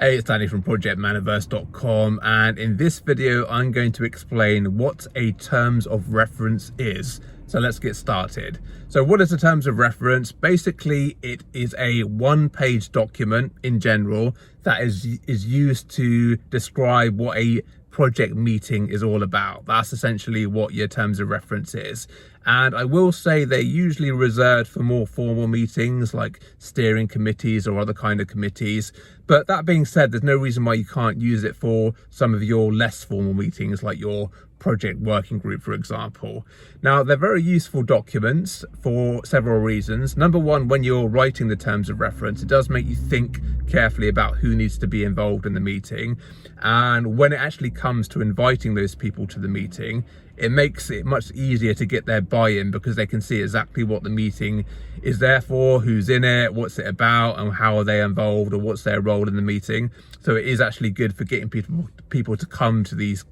Hey, it's Danny from ProjectManiverse.com, and in this video I'm going to explain what a terms of reference is. So let's get started. So what is a terms of reference? Basically, it is a one-page document in general that is used to describe what a project meeting is all about. That's essentially what your terms of reference is. And I will say they're usually reserved for more formal meetings like steering committees or other kind of committees. But that being said, there's no reason why you can't use it for some of your less formal meetings like your project working group, for example. Now, they're very useful documents for several reasons. Number one, when you're writing the terms of reference, it does make you think carefully about who needs to be involved in the meeting. And when it actually comes to inviting those people to the meeting, it makes it much easier to get their buy-in because they can see exactly what the meeting is there for, who's in it, what's it about, and how are they involved, or what's their role in the meeting. So it is actually good for getting people to come to these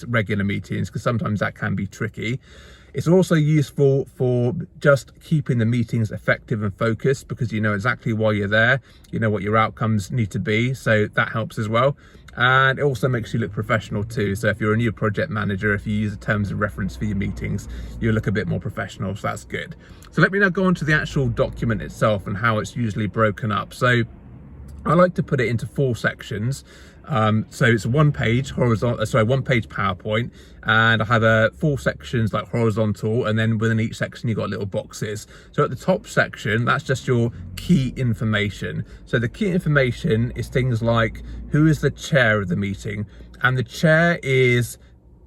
regular meetings, because sometimes that can be tricky. It's also useful for just keeping the meetings effective and focused, because you know exactly why you're there, you know what your outcomes need to be, so that helps as well. And it also makes you look professional too. So if you're a new project manager, if you use the terms of reference for your meetings, you'll look a bit more professional, so that's good. So let me now go on to the actual document itself and how it's usually broken up. So I like to put it into 4 sections. So it's one page PowerPoint, and I have 4 sections like horizontal, and then within each section you've got little boxes. So at the top section, that's just your key information. So the key information is things like who is the chair of the meeting, and the chair is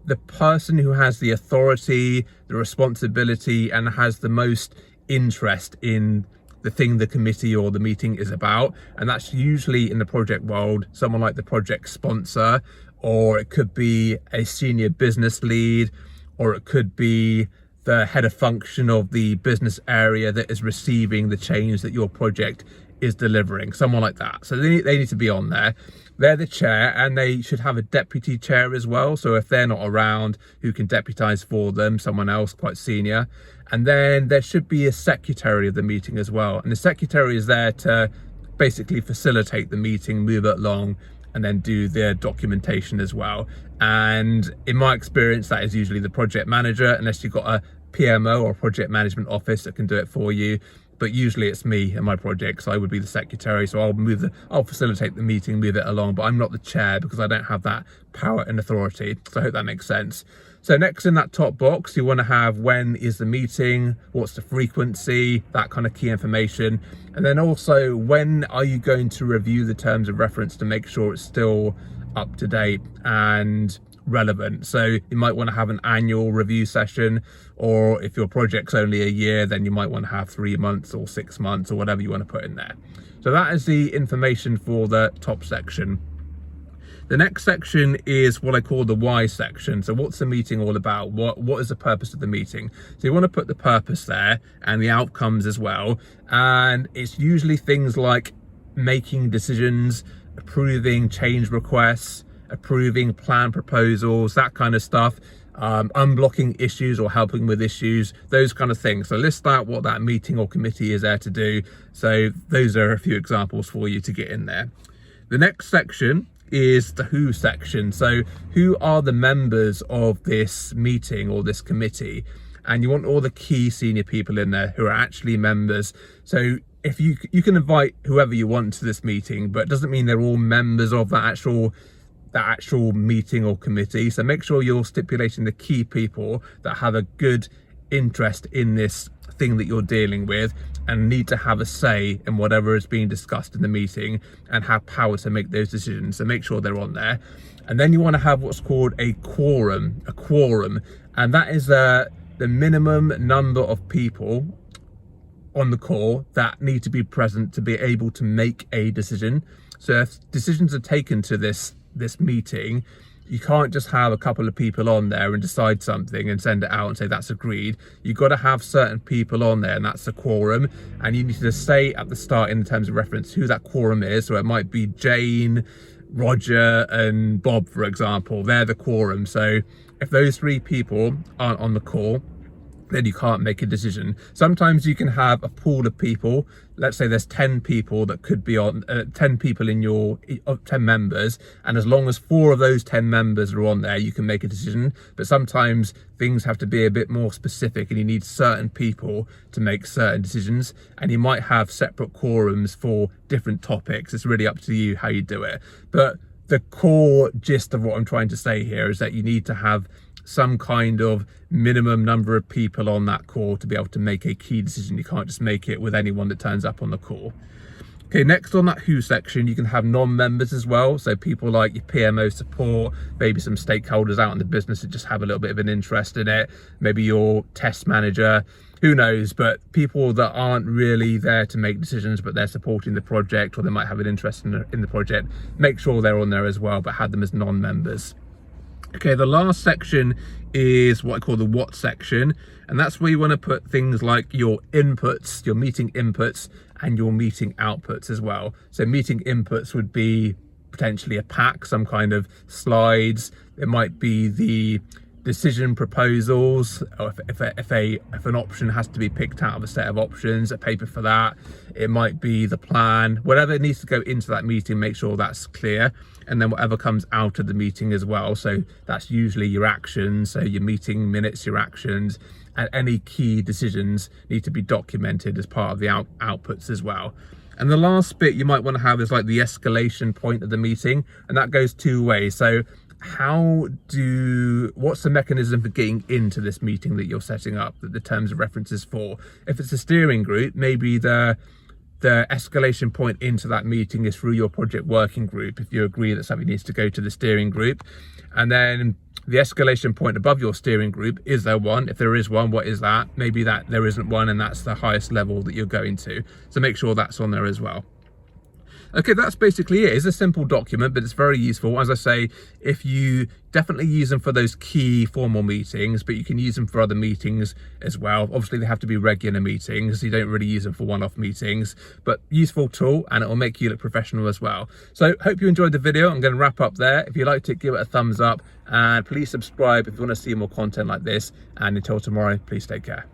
the person who has the authority, the responsibility, and has the most interest in the thing the committee or the meeting is about. And that's usually, in the project world, someone like the project sponsor, or it could be a senior business lead, or it could be the head of function of the business area that is receiving the change that your project is delivering, someone like that. So they need to be on there. They're the chair, and they should have a deputy chair as well. So if they're not around, who can deputize for them, someone else quite senior. And then there should be a secretary of the meeting as well. And the secretary is there to basically facilitate the meeting, move it along, and then do their documentation as well. And in my experience, that is usually the project manager, unless you've got a PMO or project management office that can do it for you. But usually it's me and my project, so I would be the secretary. So I'll facilitate the meeting, move it along, but I'm not the chair because I don't have that power and authority. So I hope that makes sense. So next, in that top box, you want to have when is the meeting, what's the frequency, that kind of key information. And then also, when are you going to review the terms of reference to make sure it's still up to date and relevant. So you might want to have an annual review session, or if your project's only a year, then you might want to have 3 months or 6 months or whatever you want to put in there. So that is the information for the top section. The next section is what I call the why section. So what's the meeting all about? What is the purpose of the meeting? So you want to put the purpose there and the outcomes as well. And it's usually things like making decisions, approving change requests, approving plan proposals, that kind of stuff, unblocking issues or helping with issues, those kind of things. So list out what that meeting or committee is there to do. So those are a few examples for you to get in there. The next section is the who section. So who are the members of this meeting or this committee? And you want all the key senior people in there who are actually members. So if you can invite whoever you want to this meeting, but it doesn't mean they're all members of that actual meeting or committee. So make sure you're stipulating the key people that have a good interest in this thing that you're dealing with and need to have a say in whatever is being discussed in the meeting and have power to make those decisions. So make sure they're on there. And then you want to have what's called a quorum, and that is the minimum number of people on the call that need to be present to be able to make a decision. So if decisions are taken to this meeting, you can't just have a couple of people on there and decide something and send it out and say that's agreed. You've got to have certain people on there, and that's a quorum. And you need to say at the start in the terms of reference who that quorum is. So it might be Jane, Roger, and Bob, for example. They're the quorum. So if those 3 people aren't on the call, then you can't make a decision. Sometimes you can have a pool of people. Let's say there's 10 people that could be on 10 people in your 10 members, and as long as 4 of those 10 members are on there, you can make a decision. But sometimes things have to be a bit more specific, and you need certain people to make certain decisions, and you might have separate quorums for different topics. It's really up to you how you do it. But the core gist of what I'm trying to say here is that you need to have some kind of minimum number of people on that call to be able to make a key decision. You can't just make it with anyone that turns up on the call. Okay, next on that who section, you can have non-members as well. So people like your PMO support, maybe some stakeholders out in the business that just have a little bit of an interest in it, maybe your test manager, who knows, but people that aren't really there to make decisions, but they're supporting the project, or they might have an interest in the project, make sure they're on there as well, but have them as non-members. Okay, the last section is what I call the what section, and that's where you want to put things like your inputs, your meeting inputs, and your meeting outputs as well. So meeting inputs would be potentially a pack, some kind of slides. It might be the decision proposals, or if an option has to be picked out of a set of options, a paper for that. It might be the plan, whatever needs to go into that meeting, make sure that's clear. And then whatever comes out of the meeting as well. So that's usually your actions, so your meeting minutes, your actions, and any key decisions need to be documented as part of the outputs as well. And the last bit you might want to have is like the escalation point of the meeting, and that goes 2 ways. So what's the mechanism for getting into this meeting that you're setting up, that the terms of reference is for? If it's a steering group, maybe the escalation point into that meeting is through your project working group, if you agree that something needs to go to the steering group. And then the escalation point above your steering group, is there one? If there is one, what is that? Maybe that there isn't one, and that's the highest level that you're going to. So make sure that's on there as well. Okay, that's basically it. It's a simple document, but it's very useful. As I say, if you definitely use them for those key formal meetings, but you can use them for other meetings as well. Obviously, they have to be regular meetings. You don't really use them for one-off meetings, but useful tool, and it will make you look professional as well. So hope you enjoyed the video. I'm going to wrap up there. If you liked it, give it a thumbs up, and please subscribe if you want to see more content like this. And until tomorrow, please take care.